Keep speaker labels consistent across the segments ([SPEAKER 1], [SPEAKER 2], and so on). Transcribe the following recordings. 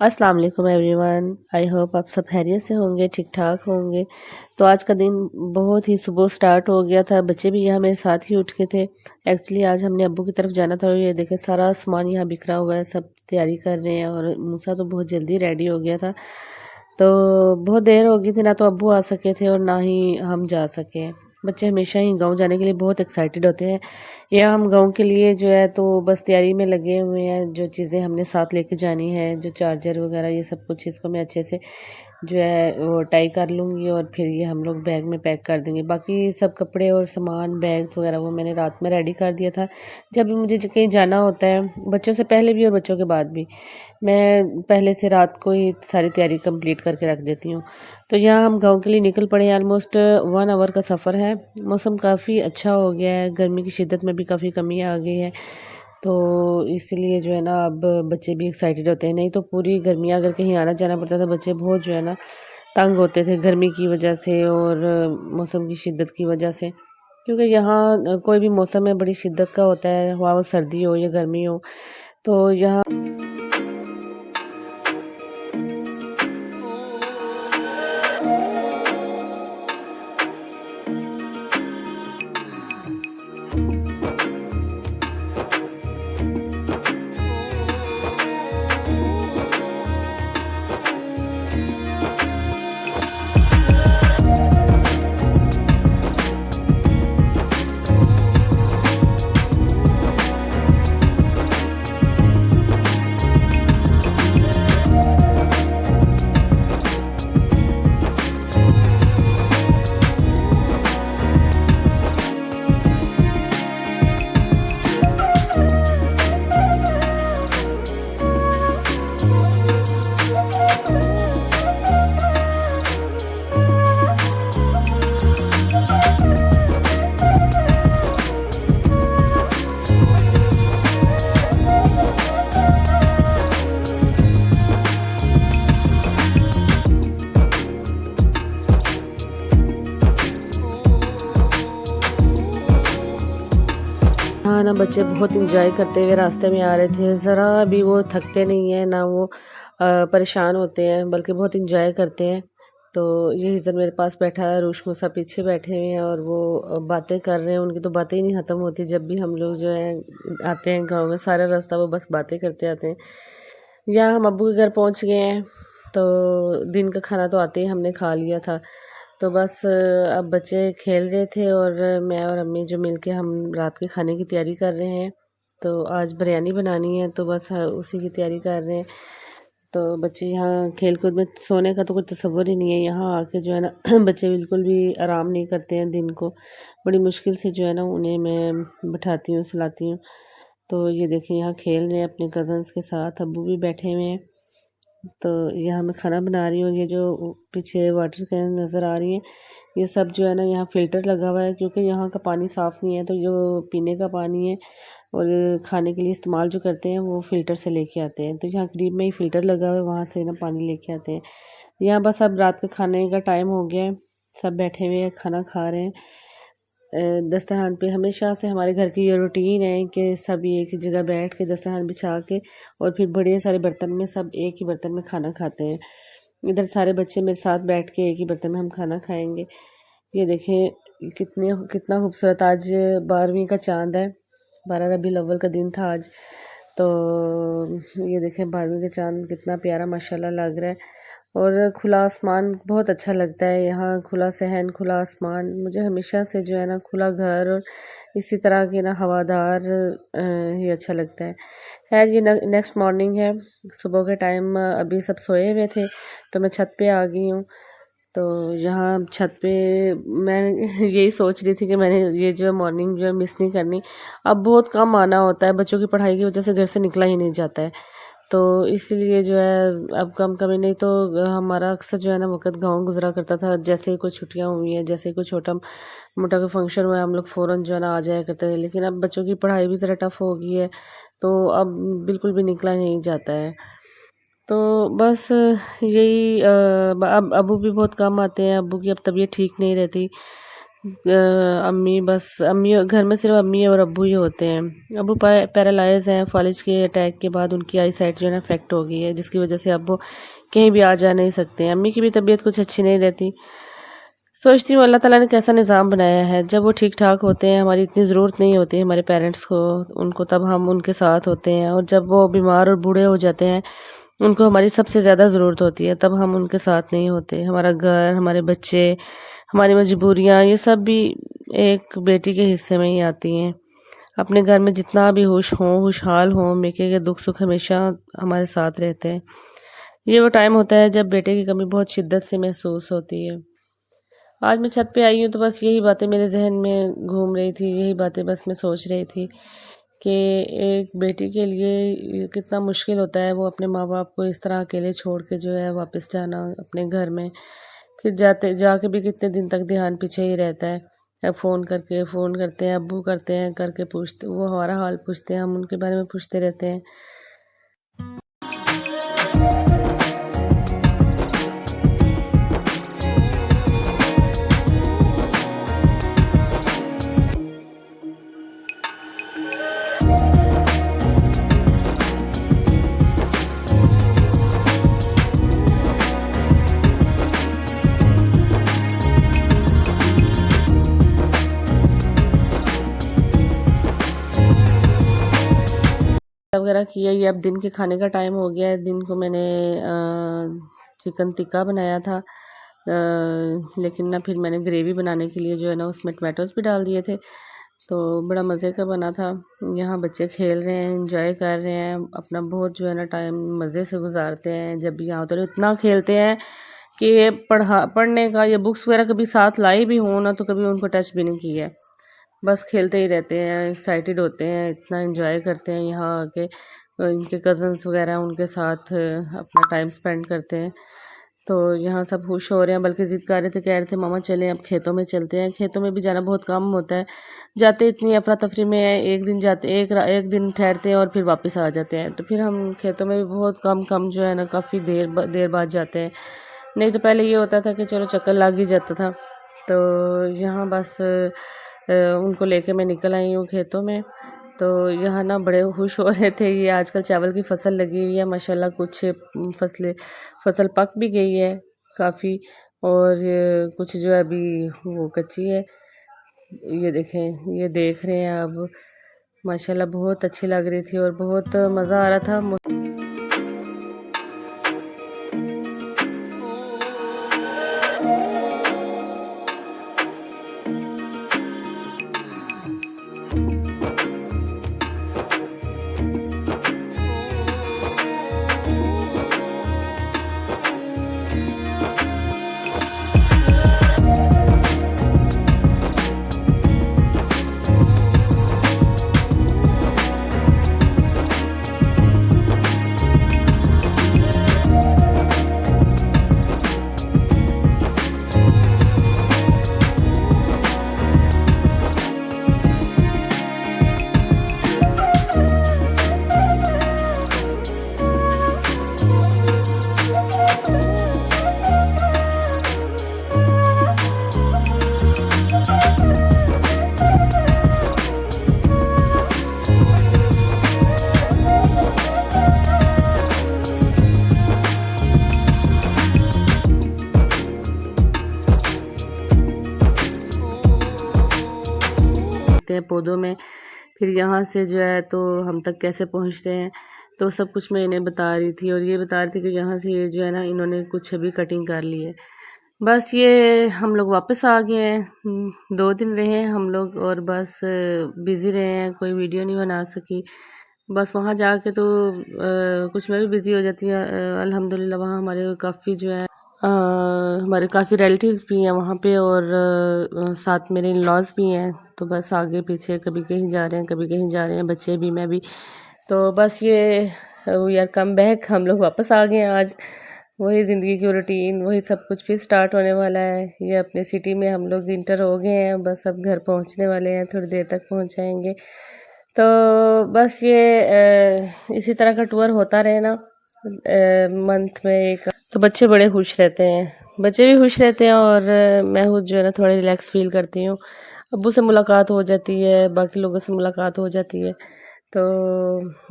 [SPEAKER 1] अस्सलाम वालेकुम everyone. I hope आप सब खैरियत से होंगे, ठीक ठाक होंगे। तो आज का दिन बहुत ही सुबह स्टार्ट हो गया था। बच्चे भी यहाँ मेरे साथ ही उठ के थे। एक्चुअली आज हमने अब्बू की तरफ जाना था। ये देखे सारा सामान यहाँ बिखरा हुआ है, सब तैयारी कर रहे हैं और मूसा तो बहुत जल्दी रेडी हो गया था। तो बहुत देर हो गई थी, ना तो अब्बू आ सके थे और ना ही हम जा सके। बच्चे हमेशा ही गांव जाने के लिए बहुत एक्साइटेड होते हैं। या हम गांव के लिए जो है तो बस तैयारी में लगे हुए हैं। जो चीज़ें हमने साथ लेके जानी है, जो चार्जर वगैरह ये सब कुछ, इसको मैं अच्छे से जो है वो टाई कर लूँगी और फिर ये हम लोग बैग में पैक कर देंगे। बाकी सब कपड़े और सामान बैग वगैरह वो मैंने रात में रेडी कर दिया था। जब भी मुझे कहीं जाना होता है, बच्चों से पहले भी और बच्चों के बाद भी, मैं पहले से रात को ही सारी तैयारी कंप्लीट करके रख देती हूँ। तो यहाँ हम गांव के लिए निकल पड़े हैं। ऑलमोस्ट 1 आवर का सफ़र है। मौसम काफ़ी अच्छा हो गया है, गर्मी की शिद्दत में भी काफ़ी कमी आ गई है। तो इसलिए जो है ना अब बच्चे भी एक्साइटेड होते हैं। नहीं तो पूरी गर्मियाँ अगर कहीं आना जाना पड़ता था, बच्चे बहुत जो है ना तंग होते थे गर्मी की वजह से और मौसम की शिद्दत की वजह से। क्योंकि यहाँ कोई भी मौसम में बड़ी शिद्दत का होता है, हुआ वो सर्दी हो या गर्मी हो। तो यहाँ हाँ ना, बच्चे बहुत इंजॉय करते हुए रास्ते में आ रहे थे। ज़रा भी वो थकते नहीं हैं, ना वो परेशान होते हैं, बल्कि बहुत इंजॉय करते हैं। तो ये हिज़र मेरे पास बैठा है, रूश मूसा पीछे बैठे हुए हैं और वो बातें कर रहे हैं। उनकी तो बातें ही नहीं ख़त्म होती। जब भी हम लोग जो है आते हैं गांव में, सारा रास्ता वो बस बातें करते आते हैं। यहाँ हम अब्बू के घर पहुँच गए हैं। तो दिन का खाना तो आते ही हमने खा लिया था। तो बस अब बच्चे खेल रहे थे और मैं और अम्मी जो मिलके हम रात के खाने की तैयारी कर रहे हैं। तो आज बिरयानी बनानी है, तो बस उसी की तैयारी कर रहे हैं। तो बच्चे यहाँ खेल कूद में, सोने का तो कुछ तसव्वुर ही नहीं है। यहाँ आके जो है ना बच्चे बिल्कुल भी आराम नहीं करते हैं दिन को। बड़ी मुश्किल से जो है ना उन्हें मैं बिठाती हूँ, सुलाती हूँ। तो ये देखिए यहाँ खेल रहे हैं अपने कज़न्स के साथ। अब्बू भी बैठे हुए हैं। तो यहाँ मैं खाना बना रही हूँ। ये जो पीछे वाटर कैन नज़र आ रही है, ये सब जो है ना यहाँ फ़िल्टर लगा हुआ है, क्योंकि यहाँ का पानी साफ़ नहीं है। तो जो पीने का पानी है और खाने के लिए इस्तेमाल जो करते हैं वो फ़िल्टर से लेके आते हैं। तो यहाँ करीब में ही फ़िल्टर लगा हुआ है, वहाँ से ना पानी लेके आते हैं। यहाँ बस अब रात के खाने का टाइम हो गया है, सब बैठे हुए हैं, खाना खा रहे हैं। दस्तरखान पे हमेशा से हमारे घर की ये रूटीन है कि सभी एक ही जगह बैठ के दस्तरखान बिछा के और फिर बड़े सारे बर्तन में सब एक ही बर्तन में खाना खाते हैं। इधर सारे बच्चे मेरे साथ बैठ के एक ही बर्तन में हम खाना खाएंगे। ये देखें कितना खूबसूरत आज 12वीं का चांद है। 12 रबीउल अव्वल का दिन था आज। तो ये देखें 12वीं का चांद कितना प्यारा माशाल्लाह लग रहा है। और खुला आसमान बहुत अच्छा लगता है। यहाँ खुला सहन, खुला आसमान, मुझे हमेशा से जो है ना खुला घर और इसी तरह के ना हवादार ही अच्छा लगता है। खैर ये नेक्स्ट मॉर्निंग है, सुबह के टाइम अभी सब सोए हुए थे तो मैं छत पे आ गई हूँ। तो यहाँ छत पे मैं यही सोच रही थी कि मैंने ये जो मॉर्निंग जो है मिस नहीं करनी। अब बहुत कम आना होता है, बच्चों की पढ़ाई की वजह से घर से निकला ही नहीं जाता है। तो इसलिए जो है अब कम कमी, नहीं तो हमारा अक्सर जो है ना वक्त गांव गुजरा करता था। जैसे ही कोई छुट्टियां हुई हैं, जैसे ही कोई छोटा मोटा कोई फंक्शन हुआ, हम लोग फ़ौरन जो है ना आ जाया करते थे। लेकिन अब बच्चों की पढ़ाई भी ज़रा टफ हो गई है, तो अब बिल्कुल भी निकला नहीं जाता है। तो बस यही अब अबू भी बहुत कम आते हैं। अबू की अब तबीयत ठीक नहीं रहती, अम्मी बस अम्मी घर में सिर्फ अम्मी और अब्बू ही होते हैं। अब्बू पैरालाइज हैं, फालिज के अटैक के बाद उनकी आई साइट जो है ना अफेक्ट हो गई है, जिसकी वजह से अब वो कहीं भी आ जा नहीं सकते हैं। अम्मी की भी तबीयत कुछ अच्छी नहीं रहती। सोचती हूँ अल्लाह ताला ने कैसा निज़ाम बनाया है, जब वो ठीक ठाक होते हैं, हमारी इतनी ज़रूरत नहीं होती है हमारे पेरेंट्स को उनको, तब हम उनके साथ होते हैं, और जब वो बीमार और बूढ़े हो जाते हैं, उनको हमारी सबसे ज़्यादा ज़रूरत होती है, तब हम उनके साथ नहीं होते। हमारा घर, हमारे बच्चे, हमारी मजबूरियाँ, ये सब भी एक बेटी के हिस्से में ही आती हैं। अपने घर में जितना भी खुशहाल हों, बेटे के दुख सुख हमेशा हमारे साथ रहते हैं। ये वो टाइम होता है जब बेटे की कमी बहुत शिद्दत से महसूस होती है। आज मैं छत पे आई हूँ तो बस यही बातें मेरे जहन में घूम रही थी, यही बातें बस मैं सोच रही थी कि एक बेटी के लिए कितना मुश्किल होता है वो अपने माँ बाप को इस तरह अकेले छोड़ के जो है वापस जाना अपने घर में। फिर जाके भी कितने दिन तक ध्यान पीछे ही रहता है। अब फ़ोन करते हैं, अब्बू करते हैं, करके पूछते, वो हमारा हाल पूछते हैं, हम उनके बारे में पूछते रहते हैं। वगैरह किया। ये अब दिन के खाने का टाइम हो गया है। दिन को मैंने चिकन टिक्का बनाया था, लेकिन ना फिर मैंने ग्रेवी बनाने के लिए जो है ना उसमें टमाटोज भी डाल दिए थे, तो बड़ा मज़े का बना था। यहाँ बच्चे खेल रहे हैं, एंजॉय कर रहे हैं, अपना बहुत जो है ना टाइम मज़े से गुजारते हैं। जब भी यहाँ उतरे इतना खेलते हैं कि पढ़ने का या बुक्स वगैरह कभी साथ लाई भी हों ना तो कभी उनको टच भी नहीं किया है। बस खेलते ही रहते हैं, एक्साइटेड होते हैं, इतना एंजॉय करते हैं यहाँ आके। इनके कज़न्स वगैरह उनके साथ अपना टाइम स्पेंड करते हैं। तो यहाँ सब खुश हो रहे हैं, बल्कि ज़िद कर रहे थे, कह रहे थे मामा चलें अब खेतों में चलते हैं। खेतों में भी जाना बहुत कम होता है, जाते इतनी अफरा तफरी में है, एक दिन जाते, एक दिन ठहरते हैं और फिर वापस आ जाते हैं। तो फिर हम खेतों में भी बहुत कम जो है ना काफ़ी देर बाद जाते हैं। नहीं तो पहले ये होता था कि चलो चक्कर लग ही जाता था। तो यहाँ बस उनको लेके मैं निकल आई हूँ खेतों में। तो यहाँ ना बड़े खुश हो रहे थे। ये आजकल चावल की फसल लगी हुई है माशाल्लाह, कुछ फसल पक भी गई है काफ़ी, और कुछ जो है अभी वो कच्ची है। ये देखें, ये देख रहे हैं अब। माशाल्लाह बहुत अच्छी लग रही थी और बहुत मज़ा आ रहा था। हैं पौधों में, फिर यहाँ से जो है तो हम तक कैसे पहुँचते हैं, तो सब कुछ मैं इन्हें बता रही थी। और ये बता रही थी कि यहाँ से ये जो है ना इन्होंने कुछ अभी कटिंग कर ली है। बस ये हम लोग वापस आ गए हैं। 2 दिन रहे हैं हम लोग और बस बिज़ी रहे हैं, कोई वीडियो नहीं बना सकी। बस वहाँ जाके तो कुछ मैं भी बिज़ी हो जाती है। अल्हम्दुलिल्लाह वहाँ हमारे काफ़ी जो है हमारे काफ़ी रिलेटिव्स भी हैं वहाँ पे, और साथ मेरे इन-लॉज़ भी हैं। तो बस आगे पीछे कभी कहीं जा रहे हैं, कभी कहीं जा रहे हैं, बच्चे भी, मैं भी। तो बस ये वी आर कम बैक, हम लोग वापस आ गए हैं आज। वही ज़िंदगी की रूटीन, वही सब कुछ फिर स्टार्ट होने वाला है। ये अपने सिटी में हम लोग इंटर हो गए हैं, बस अब घर पहुँचने वाले हैं, थोड़ी देर तक पहुँच जाएंगे। तो बस ये इसी तरह का टूर होता रहे ना मंथ में एक, तो बच्चे बड़े खुश रहते हैं। बच्चे भी खुश रहते हैं और मैं खुद जो है ना थोड़ी रिलैक्स फील करती हूँ। अब्बू से मुलाकात हो जाती है, बाकी लोगों से मुलाकात हो जाती है। तो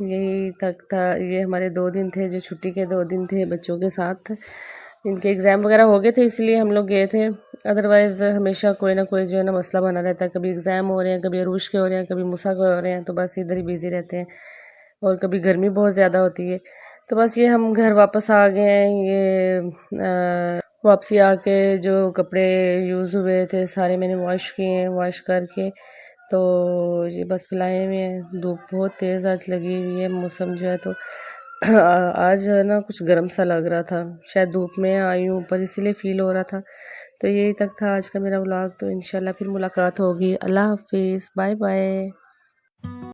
[SPEAKER 1] यही तक था, ये हमारे 2 दिन थे जो छुट्टी के 2 दिन थे बच्चों के साथ। इनके एग्ज़ाम वगैरह हो गए थे इसलिए हम लोग गए थे, अदरवाइज़ हमेशा कोई ना कोई जो है ना मसला बना रहता है। कभी एग्ज़ाम हो रहे हैं, कभी अरूश के हो रहे हैं, कभी मूसा के हो रहे हैं, तो बस इधर ही बिज़ी रहते हैं। और कभी गर्मी बहुत ज़्यादा होती है, तो बस ये हम घर वापस आ गए हैं। वापसी आके जो कपड़े यूज़ हुए थे सारे मैंने वॉश किए हैं, वॉश करके तो ये बस फैलाए हुए हैं। धूप बहुत तेज़ आज लगी हुई है, मौसम जो है तो आज जो है ना कुछ गर्म सा लग रहा था, शायद धूप में आई हूँ ऊपर इसीलिए फ़ील हो रहा था। तो यही तक था आज का मेरा व्लॉग, तो इंशाल्लाह फिर मुलाकात होगी। अल्लाह हाफिज़, बाय बाय।